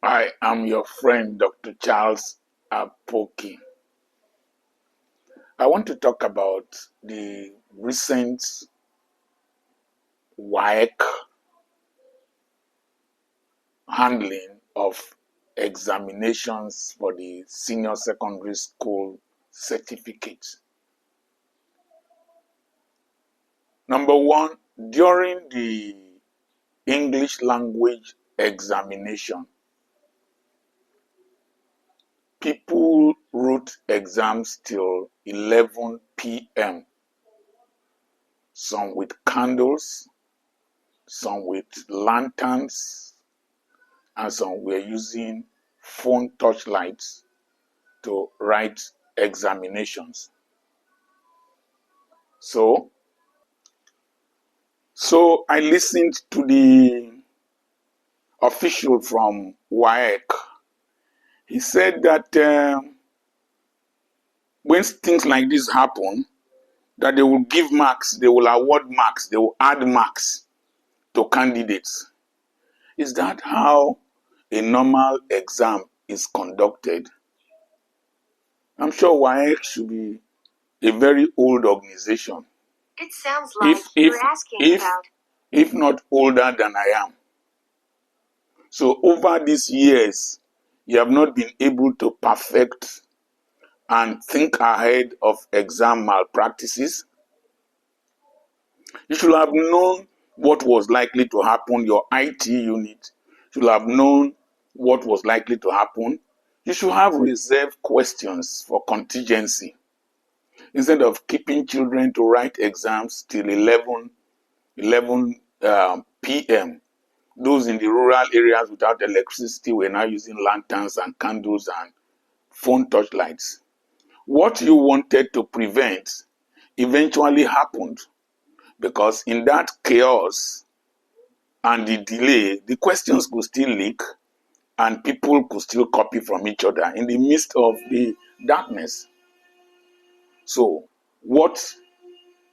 I am your friend, Dr. Charles Apoki. I want to talk about the recent WAEC handling of examinations for the senior secondary school certificate. Number one, during the English language examination, people wrote exams till 11 p.m. Some with candles, some with lanterns, and some were using phone torchlights to write examinations. So I listened to the official from WAEC. He said that when things like this happen, that they will give marks, they will award marks, they will add marks to candidates. Is that how a normal exam is conducted? I'm sure WAEC should be a very old organization. It sounds like you're asking about. If not older than I am. So over these years, you have not been able to perfect and think ahead of exam malpractices. You should have known what was likely to happen. Your IT unit should have known what was likely to happen. You should have reserved questions for contingency instead of keeping children to write exams till 11 p.m. Those in the rural areas without electricity were now using lanterns and candles and phone torchlights. What you wanted to prevent eventually happened, because in that chaos and the delay, the questions could still leak and people could still copy from each other in the midst of the darkness. So, what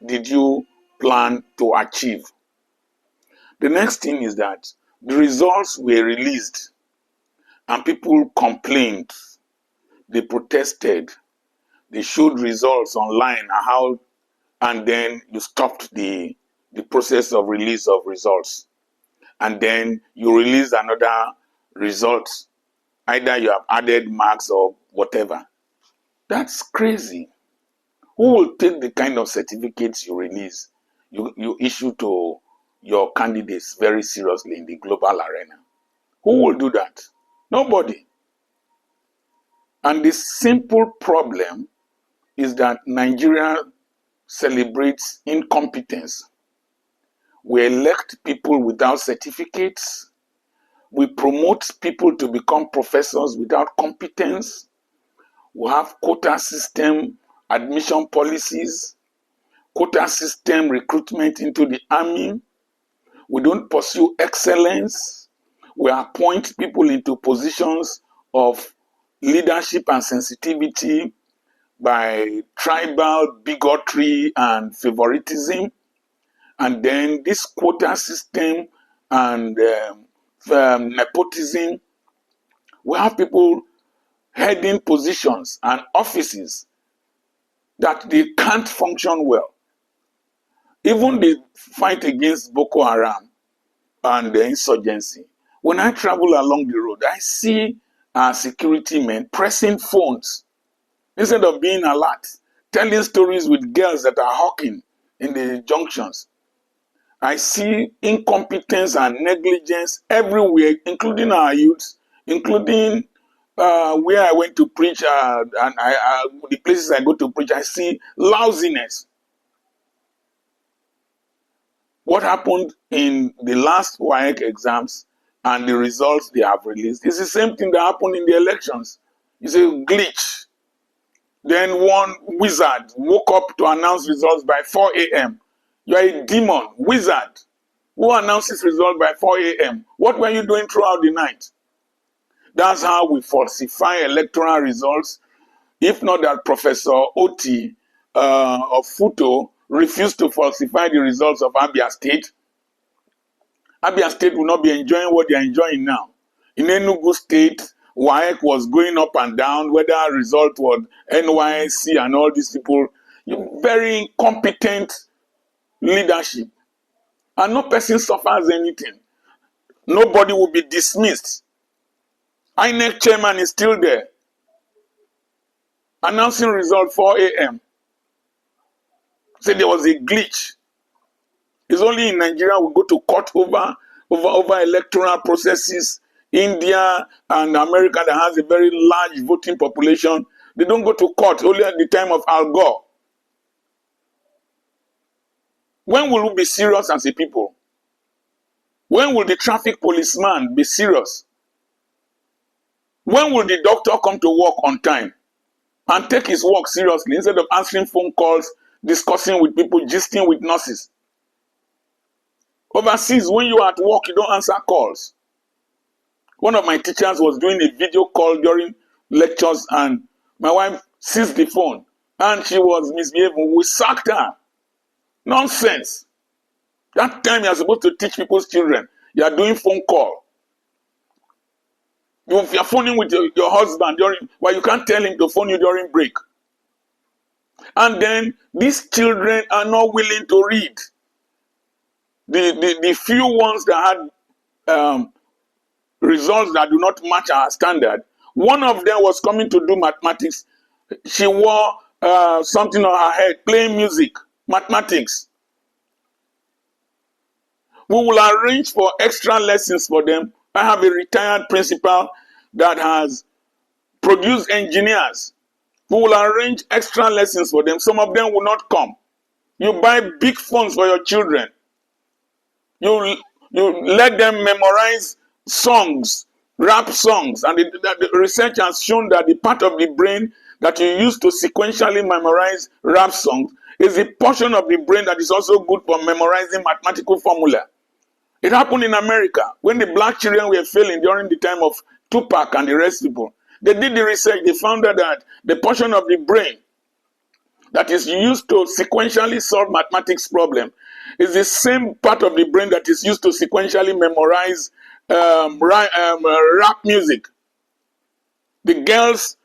did you plan to achieve? The next thing is that the results were released and people complained, they protested, they showed results online and then you stopped the process of release of results. And then you release another result. Either you have added marks or whatever. That's crazy. Who will take the kind of certificates you release, you issue to your candidates very seriously in the global arena? Who will do that? Nobody. And the simple problem is that Nigeria celebrates incompetence. We elect people without certificates. We promote people to become professors without competence. We have quota system admission policies, quota system recruitment into the army. We don't pursue excellence. We appoint people into positions of leadership and sensitivity by tribal bigotry and favoritism. And then this quota system and nepotism, we have people heading positions and offices that they can't function well. Even the fight against Boko Haram and the insurgency, when I travel along the road, I see security men pressing phones instead of being alert, telling stories with girls that are hawking in the junctions. I see incompetence and negligence everywhere, including our youths, including where I went to preach, and the places I go to preach, I see lousiness. What happened in the last WAEC exams and the results they have released is the same thing that happened in the elections. It's a glitch. Then one wizard woke up to announce results by 4 a.m. You are a demon, wizard, who announces results by 4 a.m. What were you doing throughout the night? That's how we falsify electoral results. If not that Professor Oti of Futo refused to falsify the results of Abia State, Abia State will not be enjoying what they are enjoying now. In Enugu State, WAEC was going up and down, whether result was NYC and all these people. Very incompetent leadership. And no person suffers anything. Nobody will be dismissed. INEC chairman is still there, announcing result 4 a.m. Said there was a glitch. It's only in Nigeria we go to court over electoral processes. India and America that has a very large voting population, they don't go to court only at the time of Al Gore. When will we be serious as a people? When will the traffic policeman be serious? When will the doctor come to work on time and take his work seriously instead of answering phone calls, discussing with people, gisting with nurses? Overseas, when you are at work, you don't answer calls. One of my teachers was doing a video call during lectures and my wife seized the phone and she was misbehaving. We sacked her. Nonsense. That time you are supposed to teach people's children. You are doing phone call. You are phoning with your husband during, well, you can't tell him to phone you during break. And then these children are not willing to read. The few ones that had results that do not match our standard. One of them was coming to do mathematics. She wore something on her head, playing music, mathematics. We will arrange for extra lessons for them. I have a retired principal that has produced engineers. We will arrange extra lessons for them. Some of them will not come. You buy big phones for your children. You let them memorize songs, rap songs, and the research has shown that the part of the brain that you use to sequentially memorize rap songs is a portion of the brain that is also good for memorizing mathematical formula. It happened in America when the black children were failing during the time of Tupac and the rest people. They did the research. They found out that the portion of the brain that is used to sequentially solve mathematics problem is the same part of the brain that is used to sequentially memorize rap music. The girls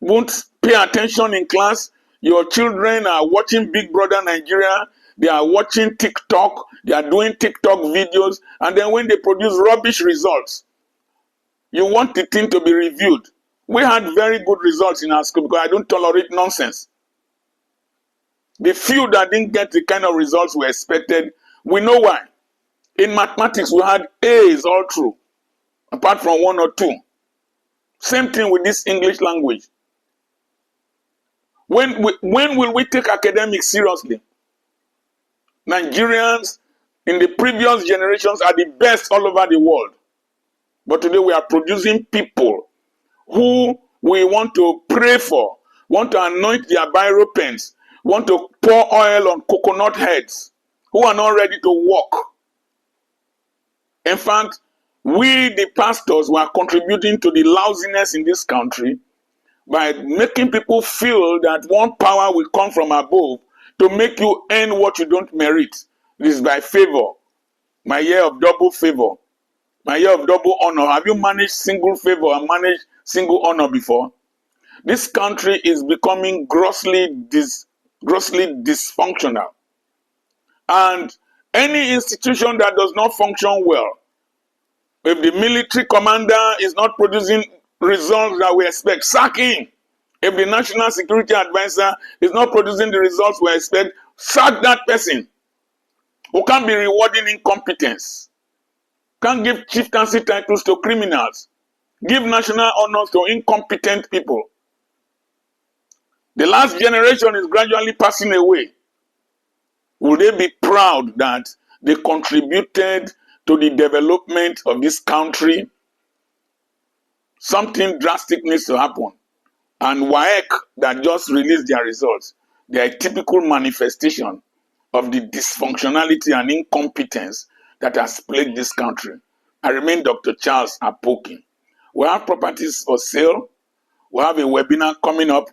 won't pay attention in class. Your children are watching Big Brother Nigeria. They are watching TikTok. They are doing TikTok videos. And then when they produce rubbish results, you want the thing to be reviewed. We had very good results in our school because I don't tolerate nonsense. The few that didn't get the kind of results we expected, we know why. In mathematics, we had A's all through, apart from 1 or 2. Same thing with this English language. When will we take academics seriously? Nigerians in the previous generations are the best all over the world. But today we are producing people who we want to pray for, want to anoint their biro pens, want to pour oil on coconut heads, who are not ready to walk. In fact, we, the pastors, were contributing to the lousiness in this country by making people feel that one power will come from above to make you earn what you don't merit. This is by favor. My year of double favor. My year of double honor. Have you managed single favor and managed single honor before? This country is becoming grossly dysfunctional. And any institution that does not function well, if the military commander is not producing results that we expect, sack him. If the national security advisor is not producing the results we expect, sack that person. We can't be rewarding incompetence. Can't give chieftaincy titles to criminals. Give national honors to incompetent people. The last generation is gradually passing away. Will they be proud that they contributed to the development of this country? Something drastic needs to happen. And WAEC that just released their results, they are a typical manifestation of the dysfunctionality and incompetence that has plagued this country. I remain Dr. Charles Apoki. We have properties for sale. We have a webinar coming up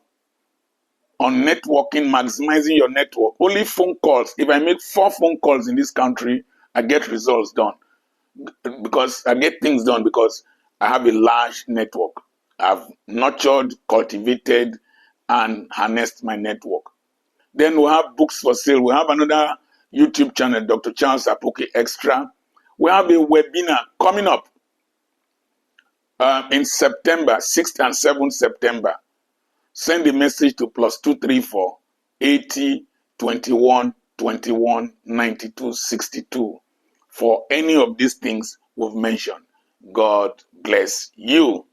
on networking, maximizing your network. Only phone calls. If I make 4 phone calls in this country, I get results done. Because I get things done because I have a large network. I've nurtured, cultivated, and harnessed my network. Then we have books for sale. We have another YouTube channel, Dr. Charles Apoki Extra. We have a webinar coming up in September, 6th and 7th September. Send a message to +234 80 21 21 92 62 for any of these things we've mentioned. God bless you.